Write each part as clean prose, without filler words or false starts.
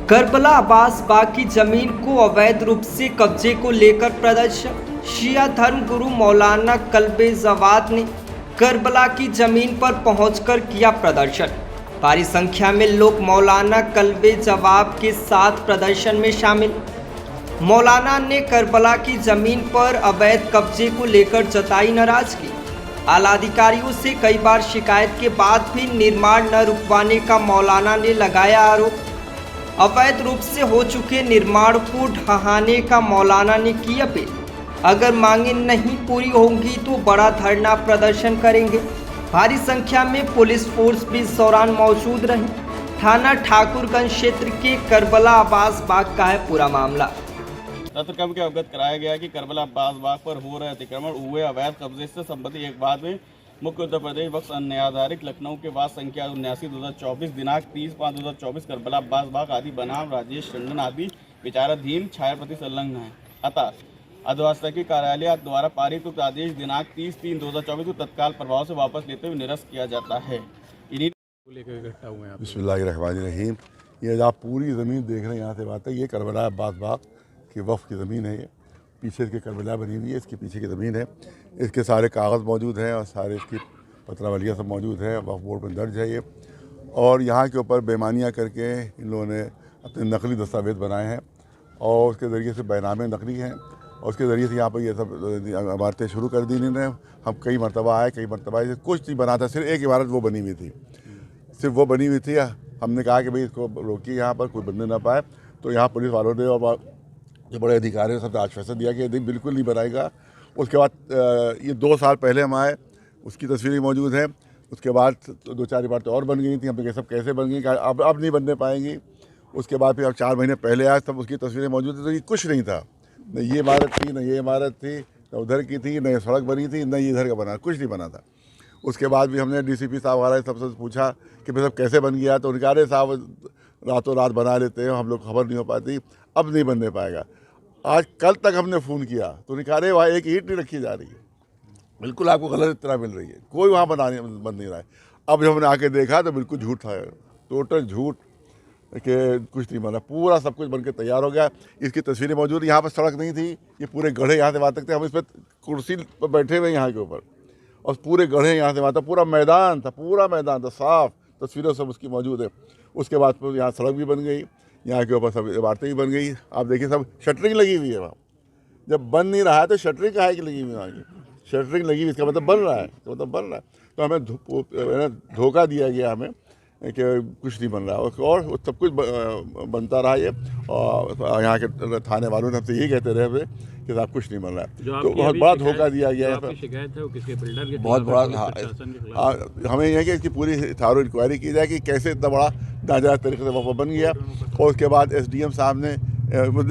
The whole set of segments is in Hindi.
करबला अब्बास बाग की जमीन को अवैध रूप से कब्जे को लेकर प्रदर्शन। शिया धर्म गुरु मौलाना कल्बे जवाद ने करबला की जमीन पर पहुंचकर किया प्रदर्शन। भारी संख्या में लोग मौलाना कल्बे जवाब के साथ प्रदर्शन में शामिल। मौलाना ने करबला की जमीन पर अवैध कब्जे को लेकर जताई नाराजगी। आला अधिकारियों से कई बार शिकायत के बाद भी निर्माण न रुकवाने का मौलाना ने लगाया आरोप। अवैध रूप से हो चुके निर्माण को ढहाने का मौलाना ने की अपील। अगर मांगे नहीं पूरी होंगी तो बड़ा धरना प्रदर्शन करेंगे। भारी संख्या में पुलिस फोर्स भी इस दौरान मौजूद रही। थाना ठाकुरगंज क्षेत्र के करबला अब्बास बाग का है पूरा मामला। तथ्य के अवगत कराया गया कि करबला अब्बास बाग पर हो रहे अतिक्रमण हुए अवैध कब्जे से संबंधित एक बाद में मुख्य उत्तर प्रदेश वक्फ अन्य आधारित लखनऊ के बाद संख्या 79/2024 दिनांक 30/5/2024 करबला अब्बास बाग आदि बनाम राजेश टंडन आदि विचाराधीन छाया प्रति संलग्न है। अतः अधोस्तकीय कार्यालय द्वारा पारित उक्त आदेश दिनांक 30/3/2024 को तत्काल प्रभाव से वापस लेते हुए निरस्त किया जाता है। इन्हीं लेकर इकट्ठा हुए हैं। बिस्मिल्लाहिर्रहमानिर्रहीम। ये आप पूरी ज़मीन देख रहे हैं, यहाँ से बात है, ये करबला अब्बास बाग की वफ़ की ज़मीन है। ये पीछे इसके करबला बनी हुई है, इसके पीछे की ज़मीन है। इसके सारे कागज़ मौजूद हैं और सारे इसकी पत्रावलियाँ सब मौजूद है, वक्फ बोर्ड में दर्ज है ये। और यहाँ के ऊपर बेईमानियाँ करके इन लोगों ने अपने नकली दस्तावेज़ बनाए हैं और उसके ज़रिए से बैनामे नकली हैं और उसके ज़रिए से यहाँ पर ये सब इमारतें शुरू कर दी इन्होंने। हम कई मरतबा आए, कई मरतबा कुछ नहीं बना था, सिर्फ एक इमारत वो बनी हुई थी, सिर्फ वो बनी हुई थी। हमने कहा कि भाई इसको रोकिए, यहाँ पर कोई बनने ना पाए। तो यहाँ पुलिस वालों ने और जो बड़े अधिकारियों ने सब आश्वासन दिया कि नहीं, बिल्कुल नहीं बनाएगा। उसके बाद ये 2 साल पहले हम आए, उसकी तस्वीरें मौजूद हैं। उसके बाद 2-4 इमारतें और बन गई थी, हमने सब कैसे बन गई, अब नहीं बनने पाएंगी। उसके बाद फिर अब 4 महीने पहले आए, तब उसकी तस्वीरें मौजूद थी। तो ये कुछ नहीं था, न ये इमारत थी, न ये इमारत थी, न उधर की थी, न ये सड़क बनी थी, न ये इधर का बना, कुछ नहीं बना था। उसके बाद भी हमने DCP साहब वगैरह सबसे पूछा कि भाई सब कैसे बन गया, तो उनके अरे साहब रातों रात बना लेते हैं, हम लोग खबर नहीं हो पाती, अब नहीं बनने पाएगा। आज कल तक हमने फ़ोन किया तो उन्होंने कहा अरे वहाँ एक ईंट नहीं रखी जा रही है, बिल्कुल आपको गलत इतना मिल रही है, कोई वहाँ बन नहीं रहा है। अब जब हमने आके देखा तो बिल्कुल झूठ था, टोटल झूठ कि कुछ नहीं बना, पूरा सब कुछ बन के तैयार हो गया। इसकी तस्वीरें मौजूद। यहाँ पर सड़क नहीं थी, ये पूरे गड्ढे यहाँ से वहाँ तक थे, हम इस पर कुर्सी पर बैठे हुए यहाँ के ऊपर, और पूरे गड्ढे यहाँ से वहाँ तक पूरा मैदान था साफ, तस्वीरें सब उसकी मौजूद है। उसके बाद फिर यहाँ सड़क भी बन गई, यहाँ के ऊपर सब इमारतें भी बन गई। आप देखिए सब शटरिंग लगी हुई है वहाँ। जब बन नहीं रहा है तो शटरिंग काहे की लगी हुई है? वहाँ की शटरिंग लगी हुई, इसका मतलब बन रहा है, तो हमें धोखा दिया गया हमें कि कुछ नहीं बन रहा और सब कुछ बनता रहा ये। और यहाँ के थाने वालों ने हमसे यही कहते रहे कि साहब कुछ नहीं बन रहा है, तो बहुत बड़ा धोखा दिया गया है। शिकायत है वो किसके बिल्डर के, बहुत बड़ा। हमें यह है कि इसकी पूरी थारो इंक्वायरी की जाए कि कैसे इतना बड़ा नाजायज़ तरीके से वफ़ बन गया। और उसके बाद SDM साहब ने,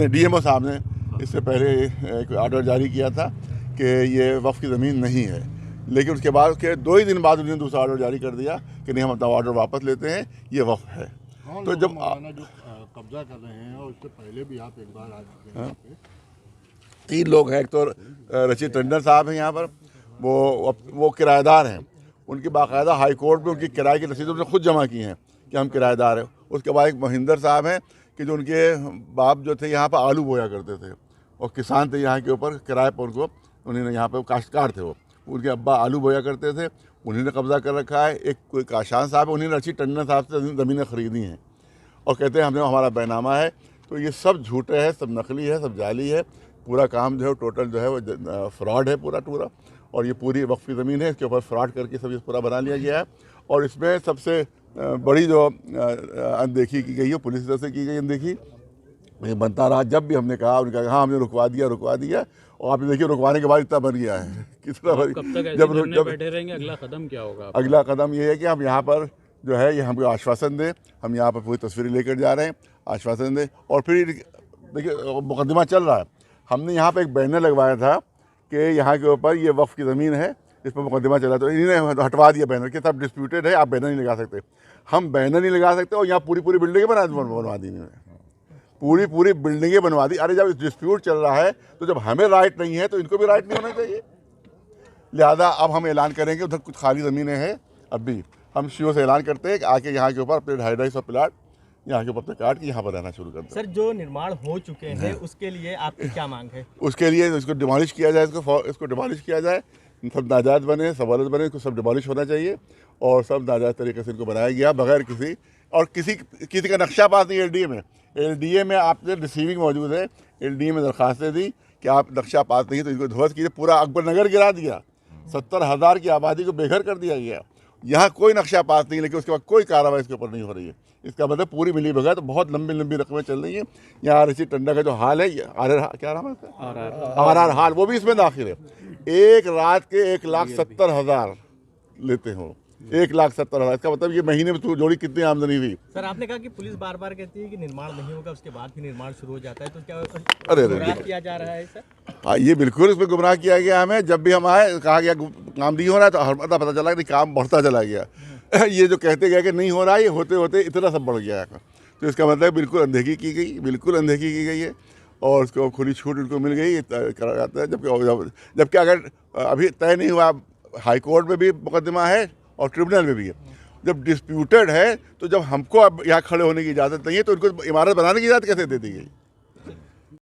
DMO साहब ने इससे पहले एक ऑर्डर जारी किया था कि ये वफ़ की ज़मीन नहीं है, लेकिन उसके बाद उसके 2 ही दिन बाद उन्होंने दूसरा ऑर्डर जारी कर दिया कि नहीं, हम अपना ऑर्डर वापस लेते हैं, ये वफ़ है। तो जब जो कब्जा कर रहे हैं, और उससे पहले भी आप एक बार आए, 3 लोग हैं। एक तो रशीद टंडन साहब हैं यहाँ पर, वो किराएदार हैं, उनकी बाकायदा हाई कोर्ट में उनकी किराए की रसीद उन्होंने खुद जमा की हैं कि हम किराएदार हैं। उसके बाद एक महिंदर साहब हैं कि जो उनके बाप जो थे यहाँ पर आलू बोया करते थे और किसान थे यहाँ के ऊपर, किराए पर उनको, उन्होंने यहाँ पर काश्तकार थे, वो उनके अब्बा आलू बोया करते थे, उन्होंने कब्जा कर रखा है। एक कोई काशान साहब है, उन्होंने रशीद टंडन साहब से ज़मीनें ख़रीदी हैं और कहते हैं हमने, हमारा बैनामा है। तो ये सब झूठे है, सब नकली है, सब जाली है। पूरा काम जो है टोटल जो है वो फ्रॉड है पूरा। और ये पूरी वक्फ की ज़मीन है, इसके ऊपर फ्रॉड करके सब ये पूरा बना लिया गया है। और इसमें सबसे बड़ी जो अनदेखी की गई है, पुलिस तरफ से की गई अनदेखी, ये बनता रहा। जब भी हमने कहा, उन्होंने कहा हाँ हमने रुकवा दिया, और आपने देखिए रुकवाने के बाद इतना बन गया है, कितना बन। जब बैठे रहेंगे, अगला कदम क्या होगा? अगला कदम ये है कि हम यहाँ पर जो है ये हमको आश्वासन दें, हम यहाँ पर पूरी तस्वीरें लेकर जा रहे हैं, आश्वासन दें। और फिर देखिए मुकदमा चल रहा है। हमने यहाँ पर एक बैनर लगवाया था कि यहाँ के ऊपर ये वक्फ की ज़मीन है, इस पर मुकदमा चला, तो इन्होंने हटवा दिया बैनर कि सब डिस्प्यूटेड है, आप बैनर नहीं लगा सकते। हम बैनर नहीं लगा सकते और यहाँ पूरी बिल्डिंगें बनवा दी इन्होंने, पूरी बिल्डिंगें बनवा दी। अरे जब डिस्प्यूट चल रहा है तो जब हमें राइट नहीं है तो इनको भी राइट नहीं होना चाहिए। लिहाजा अब हम ऐलान करेंगे, उधर कुछ खाली ज़मीनें हैं, अब भी हम CO से ऐलान करते हैं कि आके यहाँ के ऊपर अपने 250 प्लाट यहाँ के पत्ते काट के यहाँ पर रहना शुरू कर दें। सर, जो निर्माण हो चुके हैं उसके लिए आपकी क्या मांग है? उसके लिए इसको डिमोलिश किया जाए, इसको डिमोलिश किया जाए, सब नाजायज़ बने, सब गलत बने, इसको सब डिमोलिश होना चाहिए और सब नाजायज़ तरीके से इनको बनाया गया बगैर किसी का नक्शा पास नहीं। एलडीए में आपने रिसीविंग मौजूद है, एलडीए में दरखास्तें दी कि आप नक्शा पास नहीं तो इनको ध्वस्त कीजिए। पूरा अकबर नगर गिरा दिया, 70,000 की आबादी को बेघर कर दिया गया। यहाँ कोई नक्शा पास नहीं, लेकिन उसके बाद कोई कार्रवाई इसके ऊपर नहीं हो रही है। इसका मतलब पूरी मिली भगत तो बहुत लंबी रकमें चल रही हैं। यहाँ RSC टंडा का जो हाल है, क्या नाम है इसका, RR हाल, वो भी इसमें दाखिल है। एक रात के 1,70,000 लेते हो, 1,70,000। इसका मतलब ये महीने में जोड़ी कितनी आमदनी हुई। सर, आपने कहा कि पुलिस बार बार कहती है कि निर्माण नहीं होगा, उसके बाद भी निर्माण शुरू हो जाता है, तो क्या अरे गुमराह किया जा रहा है सर? हाँ, ये बिल्कुल इसमें गुमराह किया गया हमें। जब भी हम आए कहा गया काम नहीं हो रहा है, तो हर पता चला कि काम बढ़ता चला गया। ये जो कहते गए कि नहीं हो रहा है, ये होते होते इतना सब बढ़ गया है। तो इसका मतलब बिल्कुल अनदेखी की गई, बिल्कुल अनदेखी की गई है और उसको खुली छूट उनको मिल गई करा जाता है। जबकि अगर अभी तय नहीं हुआ, हाई कोर्ट में भी मुकदमा है और ट्रिब्यूनल में भी है। जब डिस्प्यूटेड है तो जब हमको अब यहाँ खड़े होने की इजाज़त नहीं है तो उनको इमारत बनाने की इजाज़त कैसे दे दी गई?